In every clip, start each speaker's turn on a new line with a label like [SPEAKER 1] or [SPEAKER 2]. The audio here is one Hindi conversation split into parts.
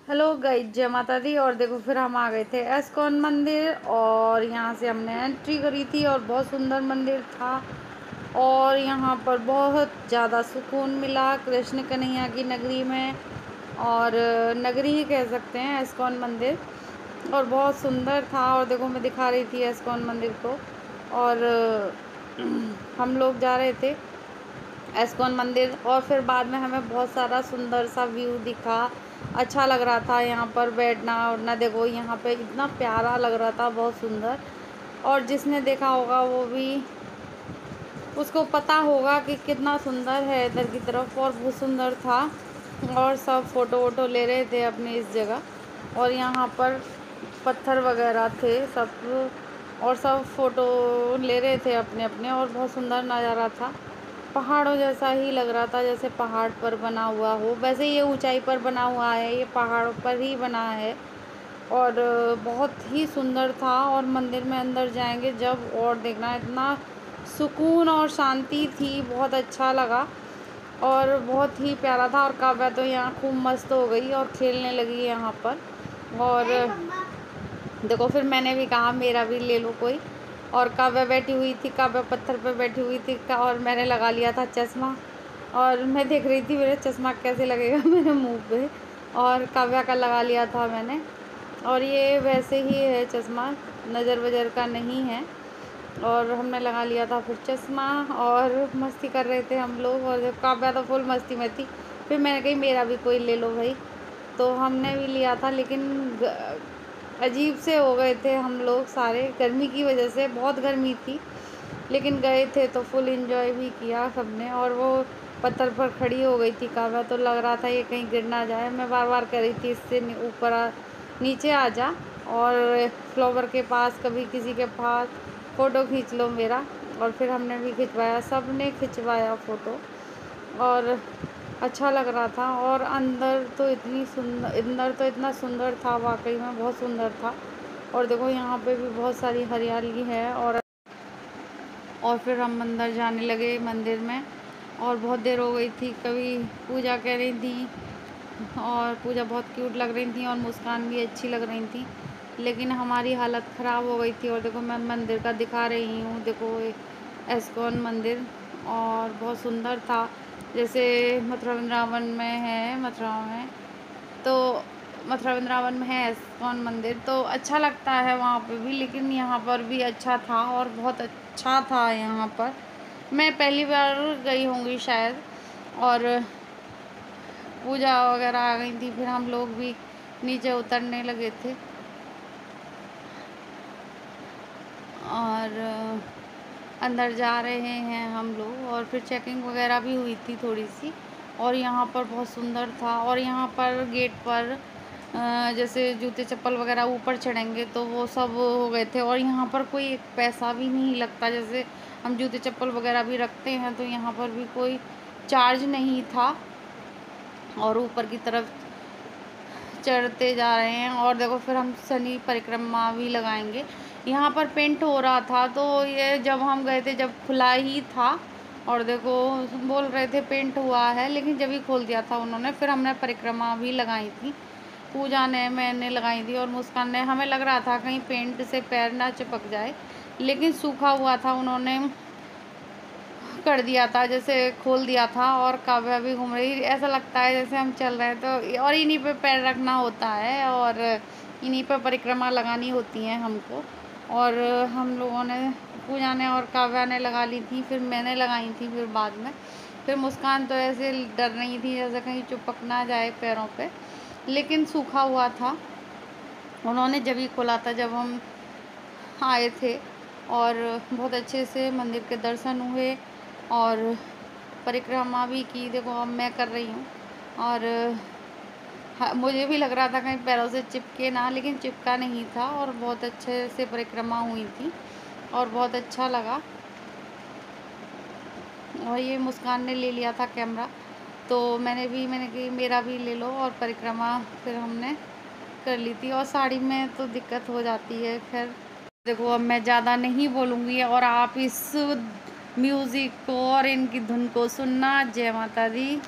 [SPEAKER 1] हेलो गाइस, जय माता दी। और देखो फिर हम आ गए थे एस्कॉन मंदिर और यहाँ से हमने एंट्री करी थी और बहुत सुंदर मंदिर था। और यहाँ पर बहुत ज़्यादा सुकून मिला कृष्ण कन्हैया की नगरी में, और नगरी ही कह सकते हैं एस्कॉन मंदिर। और बहुत सुंदर था। और देखो मैं दिखा रही थी एस्कॉन मंदिर को। और हम लोग जा रहे थे एस्कॉन मंदिर और फिर बाद में हमें बहुत सारा सुंदर सा व्यू दिखा। अच्छा लग रहा था यहाँ पर बैठना उठना। देखो यहाँ पे इतना प्यारा लग रहा था, बहुत सुंदर। और जिसने देखा होगा वो भी, उसको पता होगा कि कितना सुंदर है इधर की तरफ। और बहुत सुंदर था और सब फ़ोटो वोटो ले रहे थे अपनी इस जगह। और यहाँ पर पत्थर वगैरह थे सब, और सब फ़ोटो ले रहे थे अपने अपने। और बहुत सुंदर नज़ारा था, पहाड़ों जैसा ही लग रहा था, जैसे पहाड़ पर बना हुआ हो। वैसे ये ऊंचाई पर बना हुआ है, ये पहाड़ों पर ही बना है। और बहुत ही सुंदर था। और मंदिर में अंदर जाएंगे जब और देखना, इतना सुकून और शांति थी, बहुत अच्छा लगा और बहुत ही प्यारा था। और काव्या तो यहाँ खूब मस्त हो गई और खेलने लगी यहाँ पर। और देखो फिर मैंने भी कहा मेरा भी ले लो कोई। और काव्या बैठी हुई थी, काव्या पत्थर पे बैठी हुई थी और मैंने लगा लिया था चश्मा। और मैं देख रही थी मेरा चश्मा कैसे लगेगा मेरे मुंह पे, और काव्या का लगा लिया था मैंने। और ये वैसे ही है चश्मा, नज़र वज़र का नहीं है। और हमने लगा लिया था फिर चश्मा और मस्ती कर रहे थे हम लोग। और जब काव्या तो फुल मस्ती में थी, फिर मैंने कही मेरा भी कोई ले लो भाई। तो हमने भी लिया था, लेकिन अजीब से हो गए थे हम लोग सारे, गर्मी की वजह से। बहुत गर्मी थी लेकिन गए थे तो फुल एंजॉय भी किया सबने। और वो पत्थर पर खड़ी हो गई थी काव्या, तो लग रहा था ये कहीं गिर ना जाए। मैं बार बार कह रही थी इससे ऊपर नीचे आ जा, और फ्लावर के पास कभी किसी के पास फ़ोटो खींच लो मेरा। और फिर हमने भी खिंचवाया, सब ने खिंचवाया फ़ोटो और अच्छा लग रहा था। और अंदर तो इतना सुंदर था, वाकई में बहुत सुंदर था। और देखो यहाँ पे भी बहुत सारी हरियाली है। और फिर हम अंदर जाने लगे मंदिर में, और बहुत देर हो गई थी। कभी पूजा कह रही थी और पूजा बहुत क्यूट लग रही थी और मुस्कान भी अच्छी लग रही थी, लेकिन हमारी हालत ख़राब हो गई थी। और देखो मैं मंदिर का दिखा रही हूँ, देखो एस्कॉन मंदिर, और बहुत सुंदर था। जैसे मथुरा वृंदावन में है, मथुरा में तो मथुरा वृंदावन में है एस्कॉन मंदिर, तो अच्छा लगता है वहाँ पे भी। लेकिन यहाँ पर भी अच्छा था और बहुत अच्छा था यहाँ पर। मैं पहली बार गई होंगी शायद। और पूजा वगैरह आ गई थी, फिर हम लोग भी नीचे उतरने लगे थे। और अंदर जा रहे हैं हम लोग, और फिर चेकिंग वगैरह भी हुई थी थोड़ी सी। और यहाँ पर बहुत सुंदर था। और यहाँ पर गेट पर जैसे जूते चप्पल वगैरह ऊपर चढ़ेंगे तो वो सब हो गए थे। और यहाँ पर कोई एक पैसा भी नहीं लगता, जैसे हम जूते चप्पल वगैरह भी रखते हैं तो यहाँ पर भी कोई चार्ज नहीं था। और ऊपर की तरफ चढ़ते जा रहे हैं। और देखो फिर हम शनि परिक्रमा भी लगाएंगे। यहाँ पर पेंट हो रहा था, तो ये जब हम गए थे जब खुला ही था। और देखो बोल रहे थे पेंट हुआ है, लेकिन जब ही खोल दिया था उन्होंने। फिर हमने परिक्रमा भी लगाई थी, पूजा ने मैंने लगाई थी और मुस्कान ने। हमें लग रहा था कहीं पेंट से पैर ना चिपक जाए, लेकिन सूखा हुआ था, उन्होंने कर दिया था, जैसे खोल दिया था। और काव्या भी घूम रही, ऐसा लगता है जैसे हम चल रहे हैं तो। और इन्हीं पे पैर रखना होता है और इन्हीं पे परिक्रमा लगानी होती है हमको। और हम लोगों ने, पूजा ने और काव्या ने लगा ली थी, फिर मैंने लगाई थी फिर बाद में। फिर मुस्कान तो ऐसे डर रही थी जैसे कहीं चिपक ना जाए पैरों पे, लेकिन सूखा हुआ था। उन्होंने जब ही खोला था जब हम आए थे। और बहुत अच्छे से मंदिर के दर्शन हुए और परिक्रमा भी की। देखो अब मैं कर रही हूँ। और हाँ, मुझे भी लग रहा था कहीं पैरों से चिपके ना, लेकिन चिपका नहीं था। और बहुत अच्छे से परिक्रमा हुई थी और बहुत अच्छा लगा। और ये मुस्कान ने ले लिया था कैमरा, तो मैंने कही मेरा भी ले लो। और परिक्रमा फिर हमने कर ली थी। और साड़ी में तो दिक्कत हो जाती है। खैर देखो अब मैं ज़्यादा नहीं बोलूँगी और आप इस म्यूज़िक को और इनकी धुन को सुनना। जय माता दी।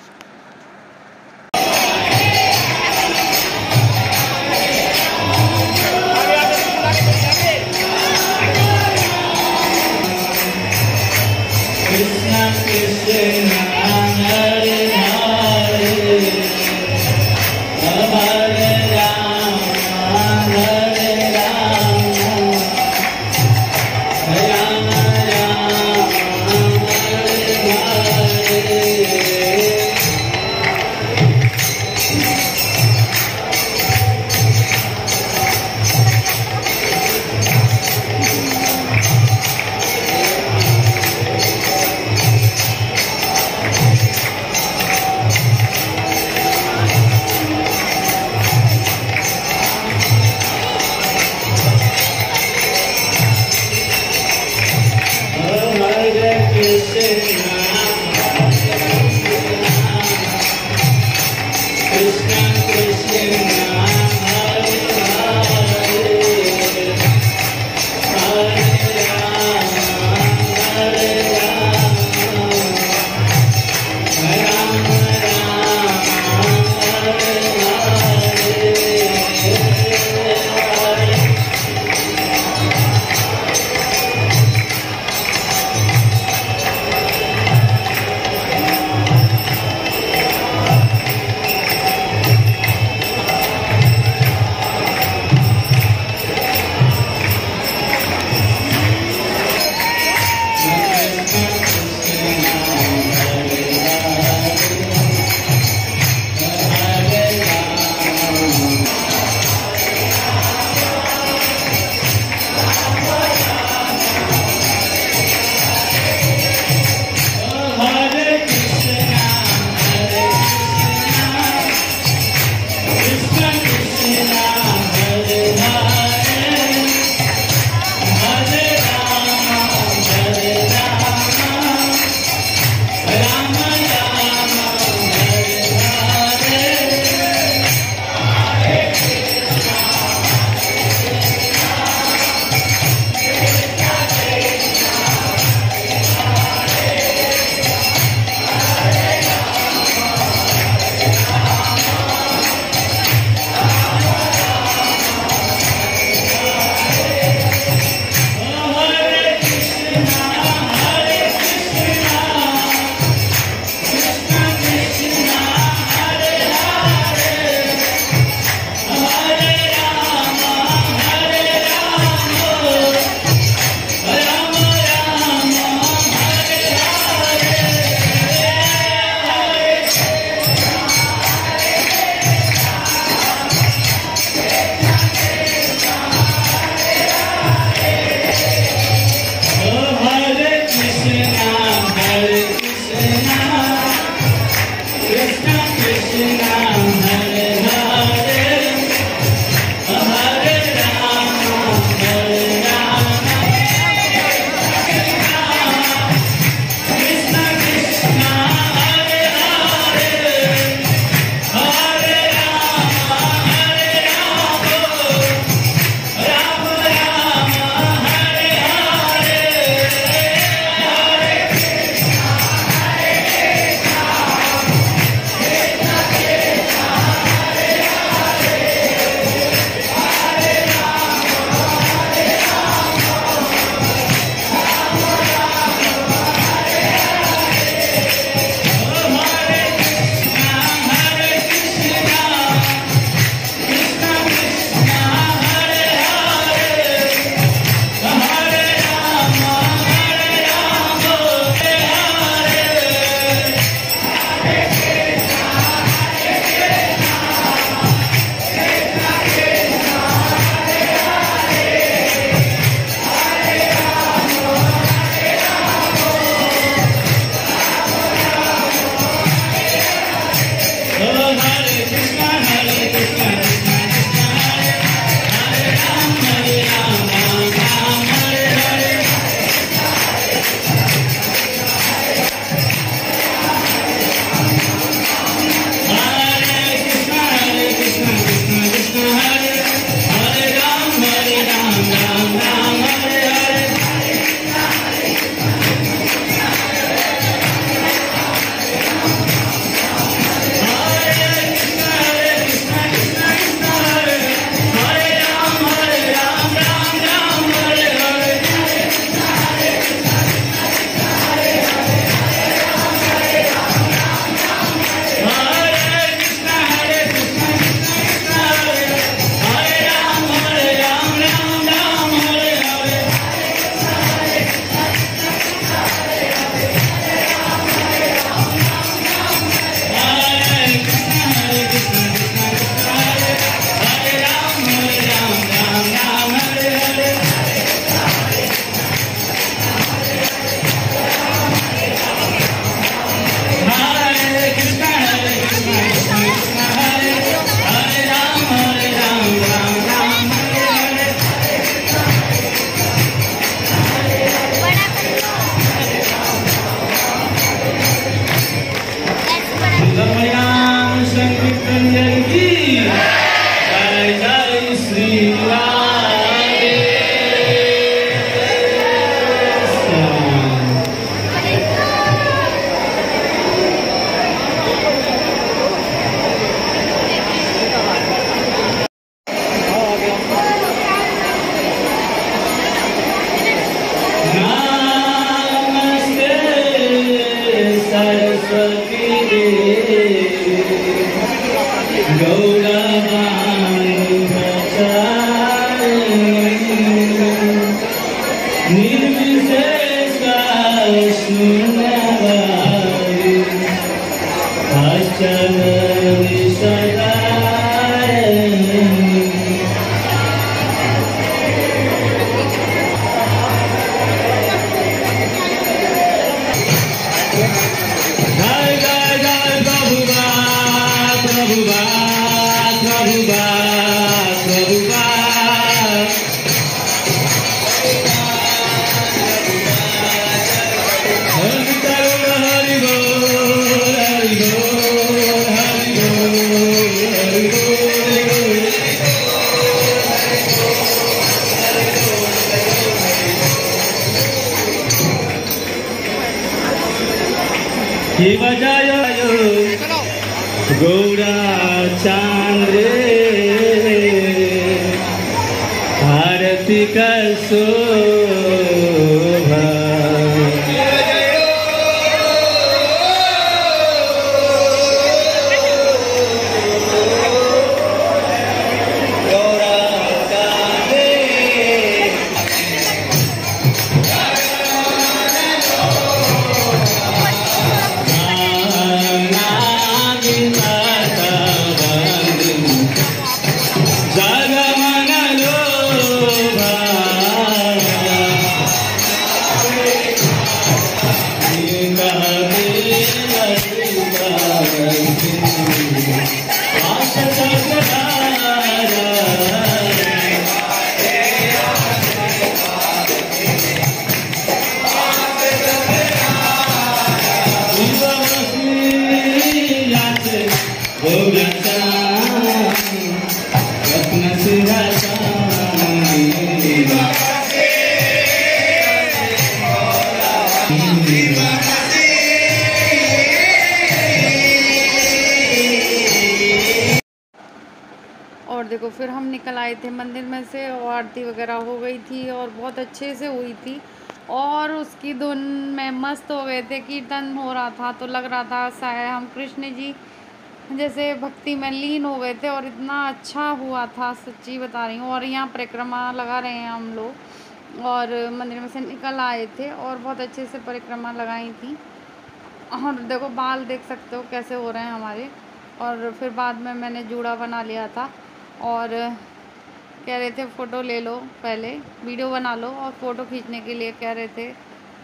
[SPEAKER 2] बजायो गौरा चांद भारती का शोभा
[SPEAKER 1] और देखो फिर हम निकल आए थे मंदिर में से और आरती वगैरह हो गई थी और बहुत अच्छे से हुई थी और उसकी धुन में मस्त हो गए थे। कीर्तन हो रहा था तो लग रहा था शायद हम कृष्ण जी जैसे भक्ति में लीन हो गए थे और इतना अच्छा हुआ था, सच्ची बता रही हूँ। और यहाँ परिक्रमा लगा रहे हैं हम लोग और मंदिर में से निकल आए थे और बहुत अच्छे से परिक्रमा लगाई थी। और देखो बाल देख सकते हो कैसे हो रहे हैं हमारे। और फिर बाद में मैंने जूड़ा बना लिया था और कह रहे थे फ़ोटो ले लो, पहले वीडियो बना लो और फ़ोटो खींचने के लिए कह रहे थे।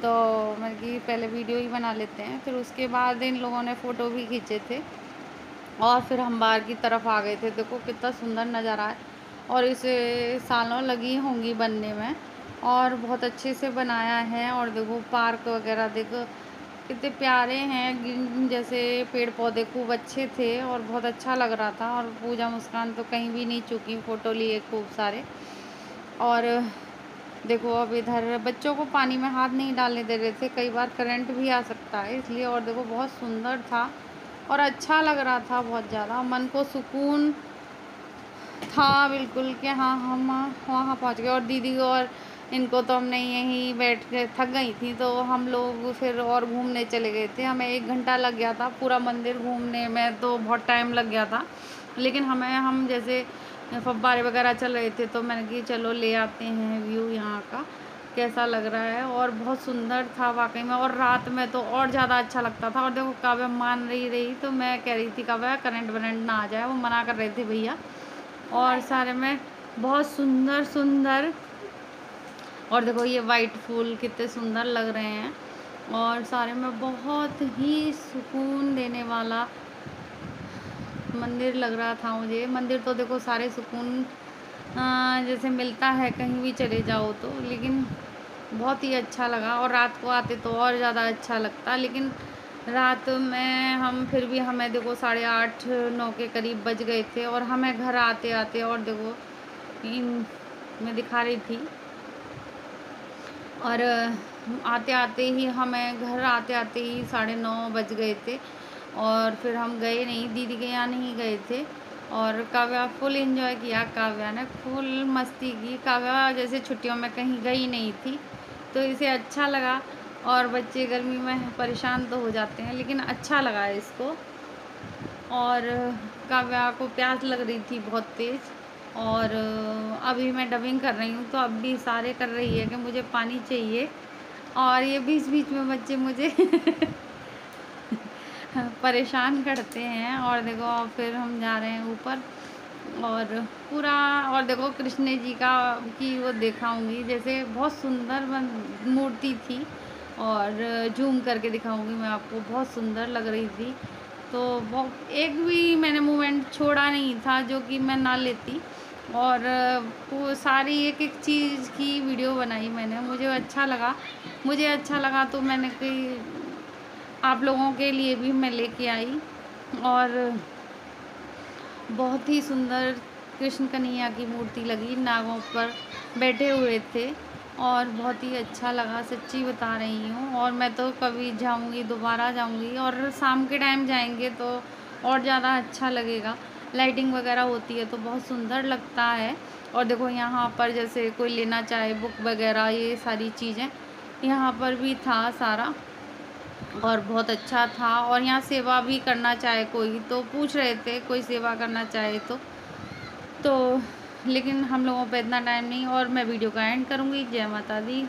[SPEAKER 1] तो मैंने कि पहले वीडियो ही बना लेते हैं, फिर उसके बाद इन लोगों ने फ़ोटो भी खींचे थे और फिर हम बाहर की तरफ आ गए थे। देखो कितना सुंदर नज़ारा है और इसे सालों लगी होंगी बनने में और बहुत अच्छे से बनाया है। और देखो पार्क वगैरह देखो कितने प्यारे हैं, जैसे पेड़ पौधे खूब अच्छे थे और बहुत अच्छा लग रहा था। और पूजा मुस्कान तो कहीं भी नहीं चूकी, फ़ोटो लिए खूब सारे। और देखो अब इधर बच्चों को पानी में हाथ नहीं डालने दे रहे थे, कई बार करंट भी आ सकता है इसलिए। और देखो बहुत सुंदर था और अच्छा लग रहा था, बहुत ज़्यादा मन को सुकून था बिल्कुल कि हाँ हम वहाँ पहुँच गए। और दीदी और इनको तो हमने यहीं बैठ के थक गई थी तो हम लोग फिर और घूमने चले गए थे। हमें 1 घंटा लग गया था पूरा मंदिर घूमने में, तो बहुत टाइम लग गया था। लेकिन हम जैसे फव्वारे वगैरह चल रहे थे तो मैंने कि चलो ले आते हैं व्यू यहाँ का कैसा लग रहा है। और बहुत सुंदर था वाकई में, और रात में तो और ज़्यादा अच्छा लगता था। और देखो काव्या मान रही तो मैं कह रही थी काव्या करंट वरेंट ना आ जाए, वो मना कर रहे थे भैया। और सारे में बहुत सुंदर सुंदर, और देखो ये वाइट फूल कितने सुंदर लग रहे हैं और सारे में बहुत ही सुकून देने वाला मंदिर लग रहा था मुझे। मंदिर तो देखो सारे सुकून जैसे मिलता है कहीं भी चले जाओ तो, लेकिन बहुत ही अच्छा लगा। और रात को आते तो और ज़्यादा अच्छा लगता, लेकिन रात में हम फिर भी हमें देखो 8:30-9 के करीब बज गए थे। और हमें घर आते आते और देखो मैं दिखा रही थी, और आते आते ही ही 9:30 बज गए थे। और फिर हम गए नहीं, दीदी के यहाँ नहीं गए थे। और काव्या फुल एंजॉय किया, काव्या ने फुल मस्ती की। काव्या जैसे छुट्टियों में कहीं गई नहीं थी तो इसे अच्छा लगा। और बच्चे गर्मी में परेशान तो हो जाते हैं, लेकिन अच्छा लगा इसको। और काव्या को प्यास लग रही थी बहुत तेज़, और अभी मैं डबिंग कर रही हूँ तो अब भी इशारे कर रही है कि मुझे पानी चाहिए, और ये बीच बीच में बच्चे मुझे परेशान करते हैं। और देखो अब फिर हम जा रहे हैं ऊपर, और पूरा, और देखो कृष्ण जी का की वो दिखाऊंगी, जैसे बहुत सुंदर मूर्ति थी, और जूम करके दिखाऊंगी मैं आपको, बहुत सुंदर लग रही थी। तो बहुत, एक भी मैंने मोमेंट छोड़ा नहीं था जो कि मैं ना लेती, और वो सारी एक एक चीज़ की वीडियो बनाई मैंने। मुझे अच्छा लगा तो मैंने कही आप लोगों के लिए भी मैं लेके आई। और बहुत ही सुंदर कृष्ण कन्हैया की मूर्ति लगी, नागों पर बैठे हुए थे, और बहुत ही अच्छा लगा, सच्ची बता रही हूँ। और मैं तो कभी जाऊँगी, दोबारा जाऊँगी, और शाम के टाइम जाएंगे तो और ज़्यादा अच्छा लगेगा, लाइटिंग वगैरह होती है तो बहुत सुंदर लगता है। और देखो यहाँ पर जैसे कोई लेना चाहे बुक वगैरह, ये सारी चीज़ें यहाँ पर भी था सारा, और बहुत अच्छा था। और यहाँ सेवा भी करना चाहे कोई तो पूछ रहे थे, कोई सेवा करना चाहे तो लेकिन हम लोगों पे इतना टाइम नहीं, और मैं वीडियो का एंड करूँगी। जय माता दी।